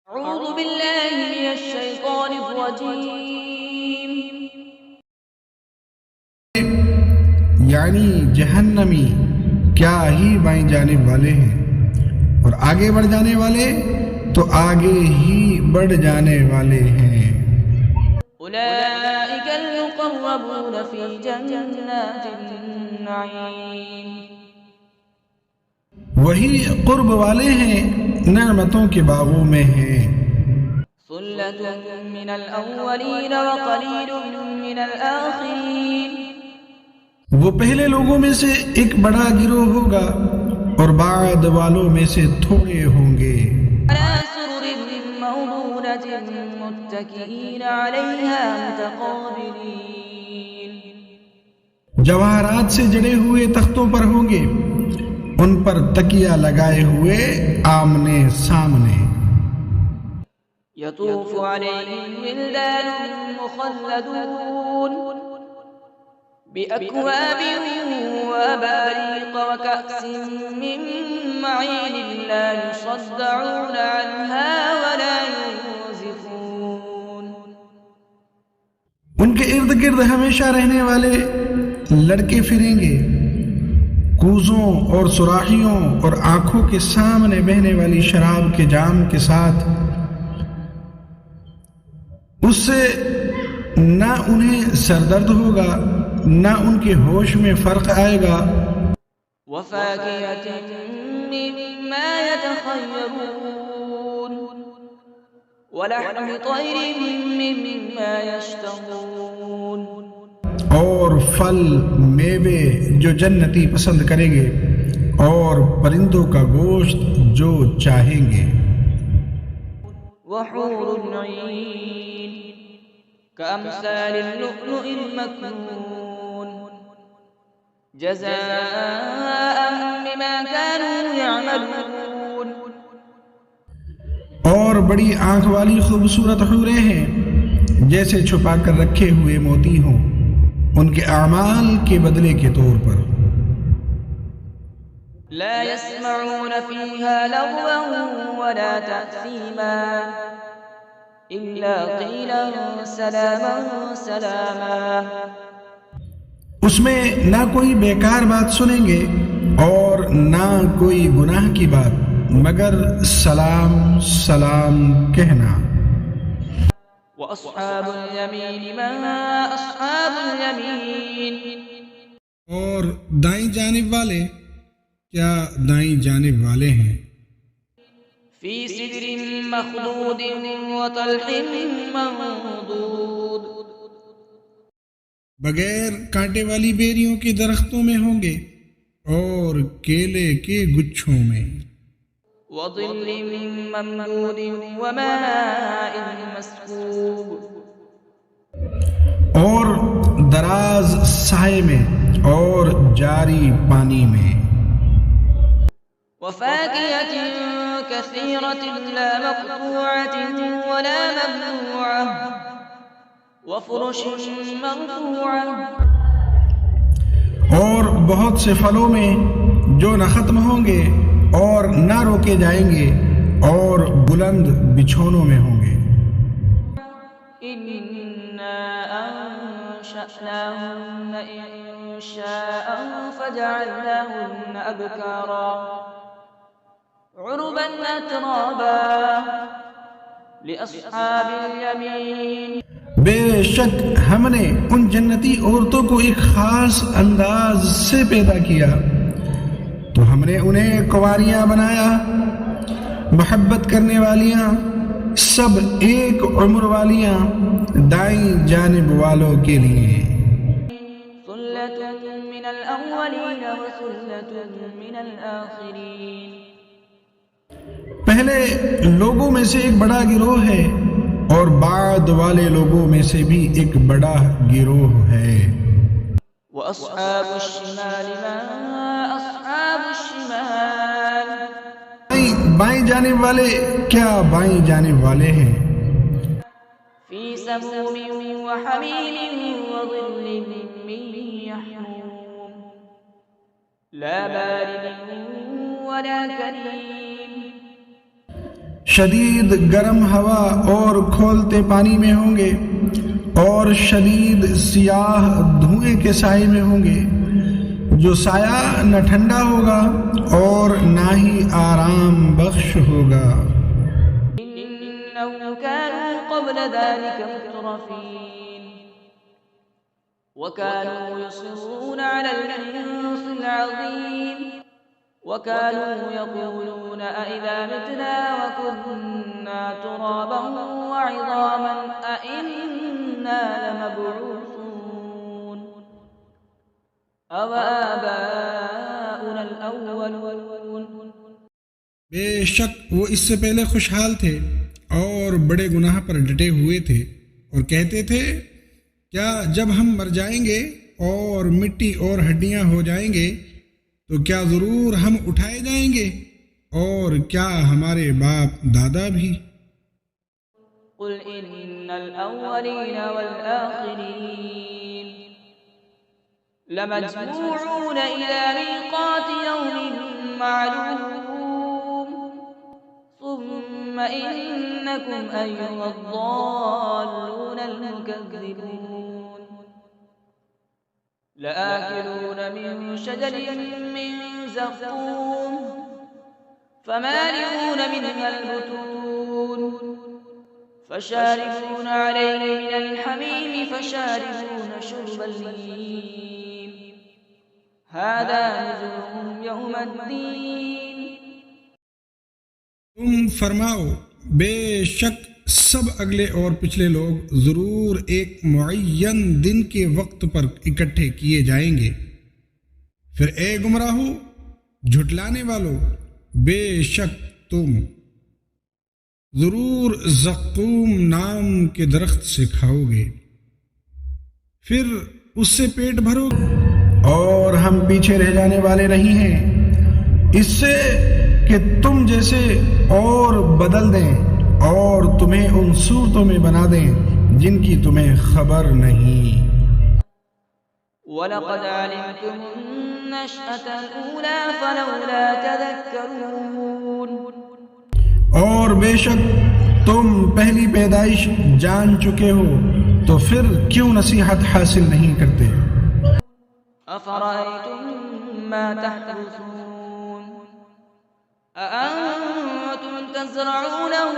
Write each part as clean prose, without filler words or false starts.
أعوذ بالله من الشيطان الرجيم یعنی جہنمی کیا ہی بائیں جانب والے ہیں اور آگے بڑھ جانے والے تو آگے ہی بڑھ جانے والے ہیں۔ أولئك المقربون في جنات النعيم وہی قرب والے ہیں، نعمتوں کے باغوں میں ہیں۔ ثلة من الأولين وقليل من الآخرين وہ پہلے لوگوں میں سے ایک بڑا گروہ ہوگا اور بعد والوں میں سے تھوڑے ہوں گے۔ على سرر موضونة متكئين عليها متقابلين جواہرات سے جڑے ہوئے تختوں پر ہوں گے، ان پر تکیہ لگائے ہوئے آمنے سامنے۔ يطوف عليهم ولدان مخلدون بأكواب وأباريق وكأس من معين لا يصدعون عنها ولا ينزفون ان کے ارد گرد ہمیشہ رہنے والے لڑکے پھریں گے، کوزوں اور سراخیوں اور آنکھوں کے سامنے بہنے والی شراب کے جام کے ساتھ۔ اس سے نہ انہیں سردرد ہوگا نہ ان کے ہوش میں فرق آئے گا۔ وفاكهة مما يتخيرون ولحم طير مما يشتهون اور پھل میوے جو جنتی پسند کریں گے اور پرندوں کا گوشت جو چاہیں گے۔ وحور عين كأمثال اللؤلؤ المكنون جزاء بما كانوا يعملون اور بڑی آنکھ والی خوبصورت حوریں ہیں جیسے چھپا کر رکھے ہوئے موتی ہوں، ان کے اعمال کے بدلے کے طور پر۔ لا يسمعون فيها لغوا ولا تأثيما إلا قيلا سلاما سلاما اس میں نہ کوئی بیکار بات سنیں گے اور نہ کوئی گناہ کی بات مگر سلام سلام کہنا۔ وأصحاب اليمين ما أصحاب اليمين اور دائیں جانب والے کیا دائیں جانب والے ہیں۔ في سدر مخضود وطلح منضود بغیر کانٹے والی بیریوں کے درختوں میں ہوں گے اور کیلے کے گچھوں میں۔ وظل ممدود وماء مسكوب اور دراز سائے میں اور جاری پانی میں۔ وفاكهة كثيرة لا مقطوعة ولا ممنوعة وفرش مرفوعة اور بہت سے پھلوں میں جو نہ ختم ہوں گے اور نہ روکے جائیں گے اور بلند بچھونوں میں ہوں گے۔ إنا أنشأناهن إنشاء فجعلناهن أبكارا عربا أترابا لأصحاب اليمين بے شک ہم نے ان جنتی عورتوں کو ایک خاص انداز سے پیدا کیا تو ہم نے انہیں کنواریاں بنایا، محبت کرنے والیاں، سب ایک عمر والیاں دائیں جانب والوں کے لیے۔ ثلة من الأولين وثلة من الآخرين پہلے لوگوں میں سے ایک بڑا گروہ ہے اور بعد والے لوگوں میں سے بھی ایک بڑا گروہ ہے۔ وأصحاب الشمال ما أصحاب الشمال بائیں جانب والے کیا بائیں جانب والے ہیں۔ في سموم وحميم وظل من يحموم لا بارد ولا كريم شدید گرم ہوا اور کھولتے پانی میں ہوں گے، اور شدید سیاہ دھوئیں کے سائے میں ہوں گے، جو سایہ نہ ٹھنڈا ہوگا اور نہ ہی آرام بخش ہوگا۔ إنهم كانوا قبل ذلك مترفين وكانوا يصرون على الحنث العظيم وكانوا يقولون أئذا متنا وكنا ترابا وعظاما أئنا لمبعوثون أوآباؤنا الأولون۔ بے شک وہ اس سے پہلے خوشحال تھے اور بڑے گناہ پر ڈٹے ہوئے تھے، اور کہتے تھے کیا جب ہم مر جائیں گے اور مٹی اور ہڈیاں ہو جائیں گے تو کیا ضرور ہم اٹھائے جائیں گے، اور کیا ہمارے باپ دادا بھی؟ قل إن الأولين والآخرين لمجموعون إلى ميقات يوم معلوم ثم إنكم أيها الضالون المكذبون لآكلون من شجر من زقوم فمالئون منها البطون فشاربون عليه من الحميم فشاربون شرب الهيم هذا نزلهم يوم الدين۔ تم فرماؤ بے شک سب اگلے اور پچھلے لوگ ضرور ایک معین دن کے وقت پر اکٹھے کیے جائیں گے۔ پھر اے گمراہو جھٹلانے والو، بے شک تم ضرور زقوم نام کے درخت سے کھاؤ گے، پھر اس سے پیٹ بھرو گے، اور ہم پیچھے رہ جانے والے نہیں ہیں اس سے کہ تم جیسے اور بدل دیں اور تمہیں ان صورتوں میں بنا دیں جن کی تمہیں خبر نہیں۔ وَلَقَدْ عَلِمْتُمُ النَّشْأَةَ الْأُولَى فَلَوْلَا تَذَكَّرُونَ۔ اور بے شک تم پہلی پیدائش جان چکے ہو تو پھر کیوں نصیحت حاصل نہیں کرتے؟ أَفَرَأَيْتُم مَّا تَحْرُثُونَ أَأَنتُمْ تَزْرَعُونَهُ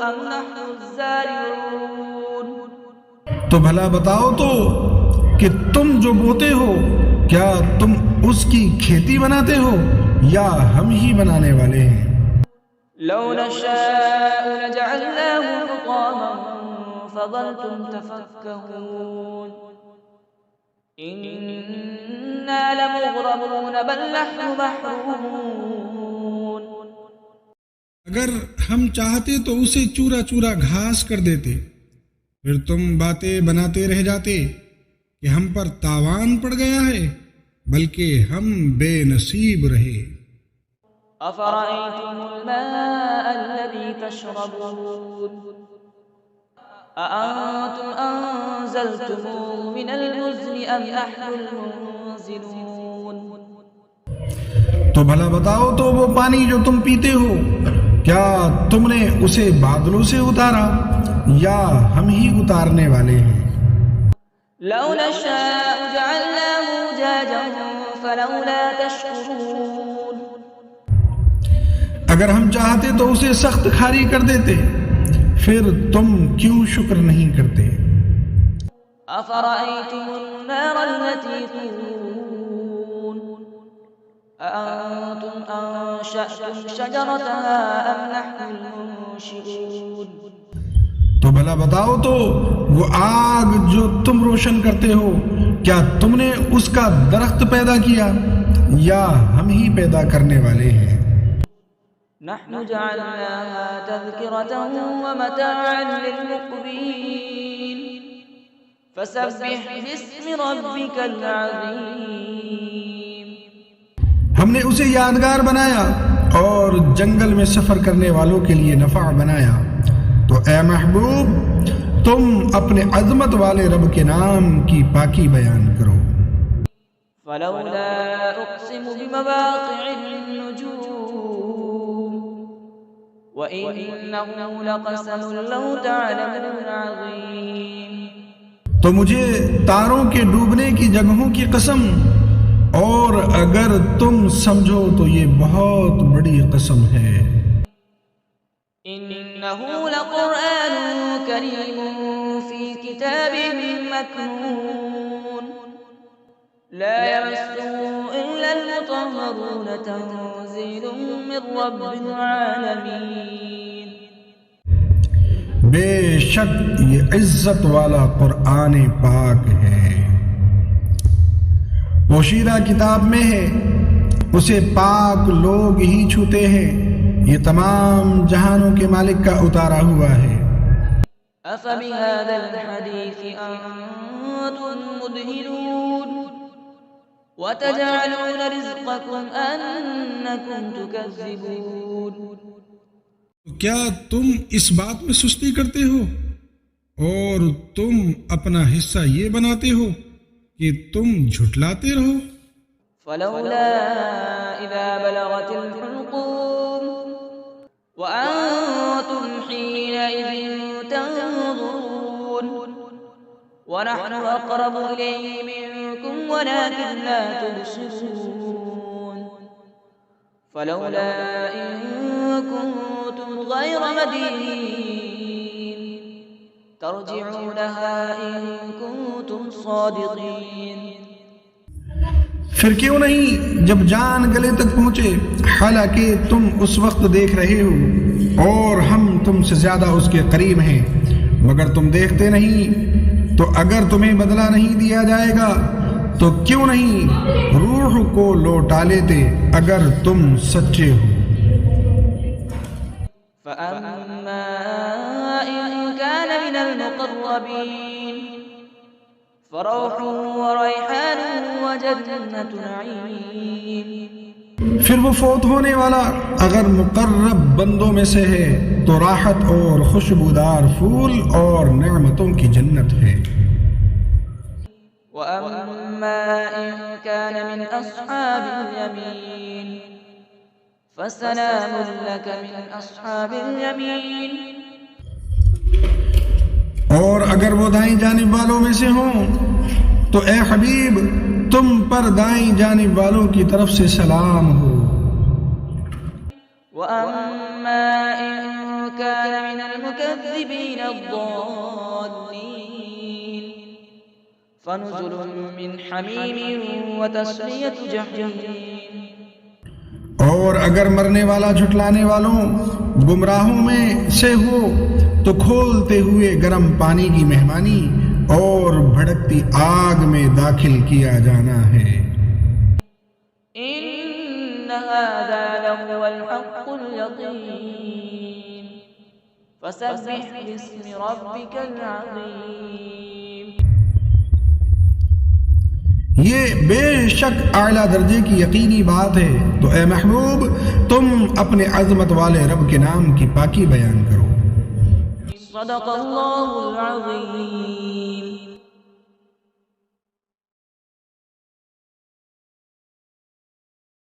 أَمْ نَحْنُ الزَّارِعُونَ۔ تو بھلا بتاؤ تو کہ تم جو بوتے ہو کیا تم اس کی کھیتی بناتے ہو یا ہم ہی بنانے والے ہیں؟ لو نشاء لجعلناه حطاما فظلتم تفكهون إنا لمغرمون بل نحن محرومون۔ اگر ہم چاہتے تو اسے چورا چورا گھاس کر دیتے، پھر تم باتیں بناتے رہ جاتے کہ ہم پر تاوان پڑ گیا ہے، بلکہ ہم بے نصیب رہے۔ أفرأيتم الماء الذي تشربون أأنتم أنزلتموه من المزن أم نحن المنزلون۔ تو بھلا بتاؤ تو وہ پانی جو تم پیتے ہو کیا تم نے اسے بادلوں سے اتارا یا ہم ہی اتارنے والے ہیں؟ لو نشاء جعلناه أجاجا فلولا تشكرون۔ اگر ہم چاہتے تو اسے سخت کھاری کر دیتے، پھر تم کیوں شکر نہیں کرتے؟ أفرأيتم النار التي تورون أأنتم أنشأتم شجرتها أم نحن المنشئون۔ تو بھلا بتاؤ تو وہ آگ جو تم روشن کرتے ہو کیا تم نے اس کا درخت پیدا کیا یا ہم ہی پیدا کرنے والے ہیں؟ نحن جعلناها تذكرة ومتاعا للمقوين فسبح باسم ربك العظيم۔ ہم نے اسے یادگار بنایا اور جنگل میں سفر کرنے والوں کے لیے نفع بنایا، تو اے محبوب تم اپنے عظمت والے رب کے نام کی پاکی بیان کرو۔ فلولا أقسم بمواقع النجوم وَإِنَّهُ لَقَسَمٌ لَوْ تَعْلَمُونَ عَظِيمٌ۔ تو مجھے تاروں کے ڈوبنے کی جگہوں کی قسم، اور اگر تم سمجھو تو یہ بہت بڑی قسم ہے۔ إِنَّهُ لَقُرْآنٌ كَرِيمٌ فِي كِتَابٍ مَّكْنُونٍ لَا يَمَسُّهُ إِلَّا الْمُطَهَّرُونَ تَنزِيلٌ مِّن رَّبِّ الْعَالَمِينَ۔ بے شک یہ عزت والا قرآن پاک ہے، پوشیدہ کتاب میں ہے، اسے پاک لوگ ہی چھوتے ہیں، یہ تمام جہانوں کے مالک کا اتارا ہوا ہے۔ أَفَبِهَذَا الْحَدِيثِ أَنتُم مُّدْهِنُونَ وَتَجْعَلُونَ رِزْقَكُمْ أَنَّكُمْ تُكَذِّبُونَ۔ کیا تم اس بات میں سستی کرتے ہو اور تم اپنا حصہ یہ بناتے ہو کہ تم جھٹلاتے رہو؟ فلولا إذا بلغت الحلقوم وأنتم حينئذ تنظرون ونحن أقرب إليه منكم ولكن لا تبصرون فلولا إن كنتم غير مدينين ترجعونها إن كنتم صادقين۔ پھر کیوں نہیں جب جان گلے تک پہنچے، حالانکہ تم اس وقت دیکھ رہے ہو اور ہم تم سے زیادہ اس کے قریب ہیں، مگر تم دیکھتے نہیں، تو اگر تمہیں بدلہ نہیں دیا جائے گا تو کیوں نہیں روح کو لوٹا لیتے اگر تم سچے ہو۔ فَأَمَّا إِن كَانَ مِنَ الْمُقَرَّبِينَ فَرَوْحٌ وَرَيْحَانٌ وَجَنَّةُ نَعِيمٍ۔ پھر وہ فوت ہونے والا اگر مقرب بندوں میں سے ہے تو راحت اور خوشبودار پھول اور نعمتوں کی جنت ہے۔ وَأَمَّا إِن كَانَ مِنْ أَصْحَابِ الْيَمِينِ فَسَلَامٌ لَكَ مِنْ أَصْحَابِ الْيَمِينِ۔ اور اگر وہ دائیں جانب والوں میں سے ہوں تو اے حبیب تم پر دائیں جانب والوں کی طرف سے سلام ہو۔ وَأَمَّا إِن كَانَ مِنَ الْمُكَذِّبِينَ الضَّالِّينَ فَنُزُلٌ مِّنْ حَمِيمٍ وَتَصْلِيَةُ جَحِيمٍ۔ اور اگر مرنے والا جھٹلانے والوں گمراہوں میں سے ہو تو کھولتے ہوئے گرم پانی کی مہمانی اور بھڑکتی آگ میں داخل کیا جانا ہے۔ إِنَّ هَذَا لَهُوَ الْحَقُّ الْيَقِينُ فَسَبِّحْ بِاسْمِ رَبِّكَ الْعَظِيمِ۔ یہ بے شک اعلیٰ درجے کی یقینی بات ہے، تو اے محبوب تم اپنے عظمت والے رب کے نام کی پاکی بیان کرو۔ صدق اللہ العظیم۔